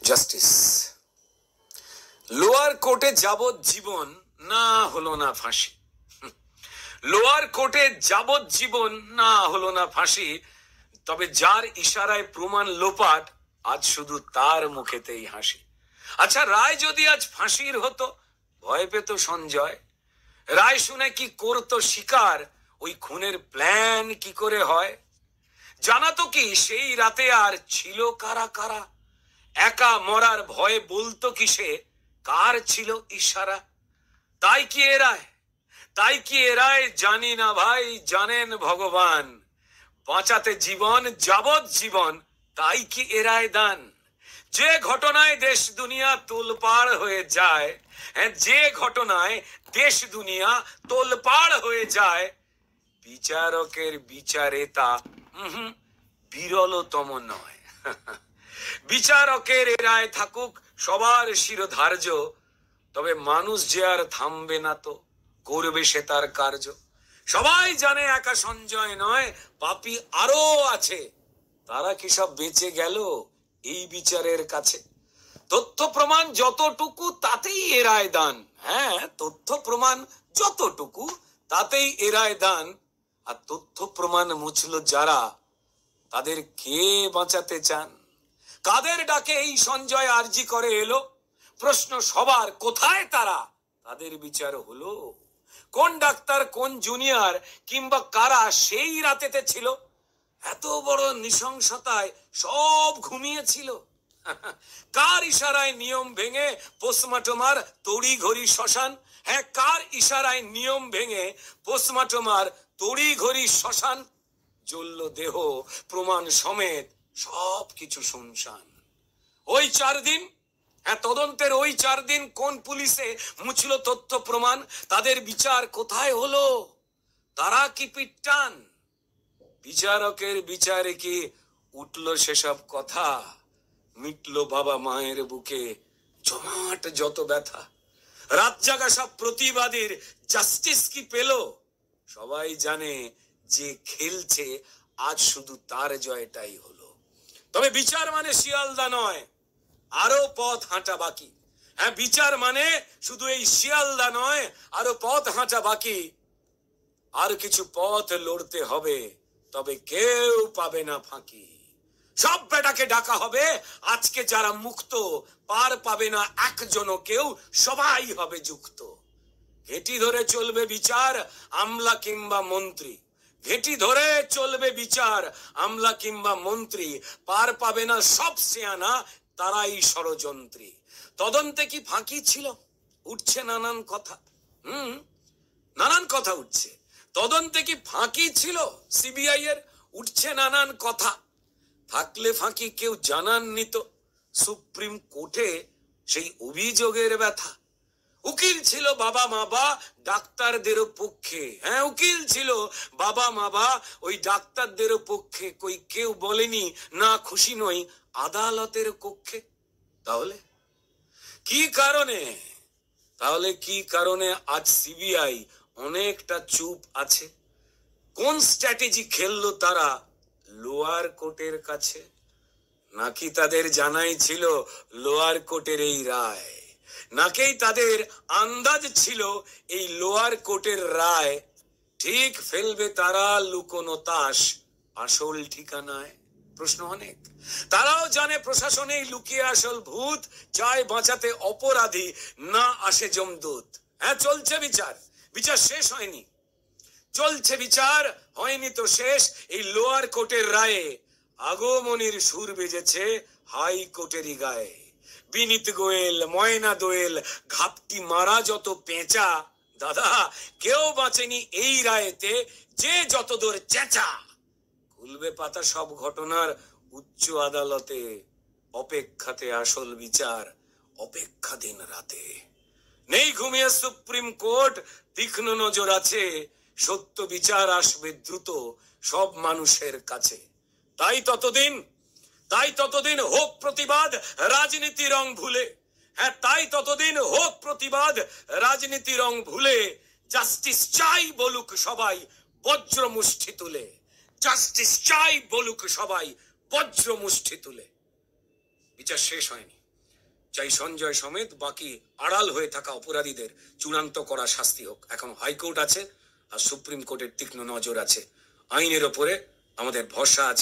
Justice. Lower কোর্টে যাবজ্জীবন না হলো না ফাঁসি। লোয়ার কোর্টে যাবজ্জীবন না হলো না ফাঁসি, তবে যার ইশারায় প্রমাণ লোপাট, আজ শুধু তার মুখেতেই হাসি। আচ্ছা, রায় যদি আজ ফাঁসির হতো, ভয় পেত সঞ্জয়? রায় শুনে কি করতো স্বীকার? ওই খুনের প্ল্যান কি করে হয়? জানাতো কি সেই রাতে আর ছিল কারা কারা? একা মরার ভয়ে বলতো কি সে কার ছিল ইশারা? তাই কি এরায় জানি না ভাই, জানেন ভগবান। বাঁচাতে জীবন যাবজ্জীবন, তাই কি এরায় দান? যে ঘটনায় দেশ দুনিয়া তোলপাড় হয়ে যায়, যে ঘটনায় দেশ দুনিয়া তোলপাড় হয়ে যায়, বিচারকের বিচারে তা বিরলতম নয়। বিচারকের রায় থাকুক সবার শিরোধার্য, তবে মানুষ যে আর থামবে না, তো করবে সে তার কার্য। সবাই জানে একা সঞ্জয় নয়, পাপী আরো আছে। তারা কি সব বেঁচে গেল এই বিচারের কাছে? তথ্য প্রমাণ যতটুকু তাতেই এরায় দান। হ্যাঁ, তথ্য প্রমাণ যতটুকু তাতেই এরায় দান। আর তথ্য প্রমাণ মুছল যারা, তাদের কে বাঁচাতে চান? কাদের ডাকে এই সঞ্জয় আরজি করে এলো? প্রশ্ন সবার, কোথায় তারা? তাদের বিচার হলো? কোন ডাক্তার, কোন জুনিয়র, কিংবা কারা সেই রাতেতে ছিল? এত বড় নৃশংসতায় সব ঘুমিয়েছিল। কার ইশারায় নিয়ম ভেঙে পোস্টমর্টমার তড়ি ঘড়ি শ্মশান? হ্যাঁ, কার ইশারায় নিয়ম ভেঙে পোস্টমর্টমার তড়ি ঘড়ি শ্মশান? জ্বলল দেহ প্রমাণ সমেত, সব কিছু শুনশান। ওই 4 দিন, হ্যাঁ তদন্তের ওই 4 দিন কোন পুলিশে মুছল তথ্য প্রমাণ? তাদের বিচার কোথায় হলো? তারা কি পিটান? বিচারকের বিচারে কি উঠল সেসব কথা? মিটলো বাবা মায়ের বুকে জমাট যত ব্যথা? রাত জাগা সব প্রতিবাদীর জাস্টিস কি পেল? সবাই জানে যে খেলছে আজ শুধু তার জয়টাই হলো। তবে বিচার মানে শিয়ালদা নয়, আরো পথ হাঁটা বাকি। হ্যাঁ, বিচার মানে শুধু এই শিয়ালদা নয়, আরো পথ হাঁটা বাকি। আর কিছু পথ লড়তে হবে, তবে কেউ পাবে না ফাঁকি। সব বেটাকে ডাকা হবে আজকে, যারা মুক্ত পার পাবে না একজনও কেউ, সবাই হবে যুক্ত। ঘেটি ধরে চলবে বিচার, আমলা কিংবা মন্ত্রী। ঘেটি ধরে চলবে বিচার, আমলা কিংবা মন্ত্রী। পার পাবে না সব সিয়ানা, তারাই ষড়যন্ত্রী। তদন্তে কি ফাঁকি ছিল? উঠছে নানান কথা। নানান কথা উঠছে। তদন্তে কি ফাঁকি ছিল সিবিআই এর? উঠছে নানান কথা। থাকলে ফাঁকি কেউ জানাননি তো। সুপ্রিম কোর্টে সেই অভিযোগের ব্যথা। উকিল ছিল বাবা মাবা ডাক্তারদেরও পক্ষে। হ্যাঁ, উকিল ছিল বাবা মাবা ওই ডাক্তারদেরও পক্ষে। কই কেউ বলেনি না খুশি নই আদালতের কক্ষে। তাহলে কি কারণে আজ সিবিআই অনেকটা চুপ আছে? কোন স্ট্র্যাটেজি খেললো তারা লোয়ার কোর্টের কাছে? নাকি তাদের জানাই ছিল লোয়ার কোর্টের এই রায়? নাকি তাদের আন্দাজ ছিল এই লোয়ার কোর্টের রায় ঠিক ফেলবে তারা লুকোনো তাস আসল ঠিকানায়? প্রশ্ন অনেক। তারাও জানে প্রশাসনেই লুকিয়ে আসল ভূত, চায় বাঁচাতে অপরাধী না আসে যমদূত। হ্যাঁ, চলছে বিচার। বিচার শেষ হয়নি, চলছে বিচার, হয়নি তো শেষ। এই লোয়ার কোর্টের রায়ে আগমনীর সুর বেজেছে হাইকোর্টেরই গায়ে। বিনীত গোয়েল, ময়না দোয়েল, ঘাপটি মারা যত পেঁচা, দাদা কেউ বাঁচেনি এই রায়েতে, যে যতদূর চেঁচা। খুলবে পাতা সব ঘটনার উচ্চ আদালতে, অপেক্ষাতে আসল বিচার, অপেক্ষা দিন রাতে। নেই ঘুমিয়ে সুপ্রিম কোর্ট, তীক্ষ্ণ নজর আছে, সত্য বিচার আসবে দ্রুত সব মানুষের কাছে। তাই ততদিন হোক প্রতিবাদ রাজনীতি রং ভুলে। হ্যাঁ, তাই ততদিন হোক প্রতিবাদ রাজনীতি রং ভুলে। জাস্টিস চাই বলুক সবাই বজ্র মুষ্টি তুলে। জাস্টিস চাই বলুক সবাই বজ্র মুষ্টি তুলে। বিচার শেষ হয়নি, চাই সঞ্জয় সমেত বাকি আড়াল হয়ে থাকা অপরাধীদের চূড়ান্ত করা শাস্তি হোক। এখন হাইকোর্ট আছে আর সুপ্রিম কোর্টের তীক্ষ্ণ নজর আছে, আইনের ওপরে আমাদের ভরসা আছে।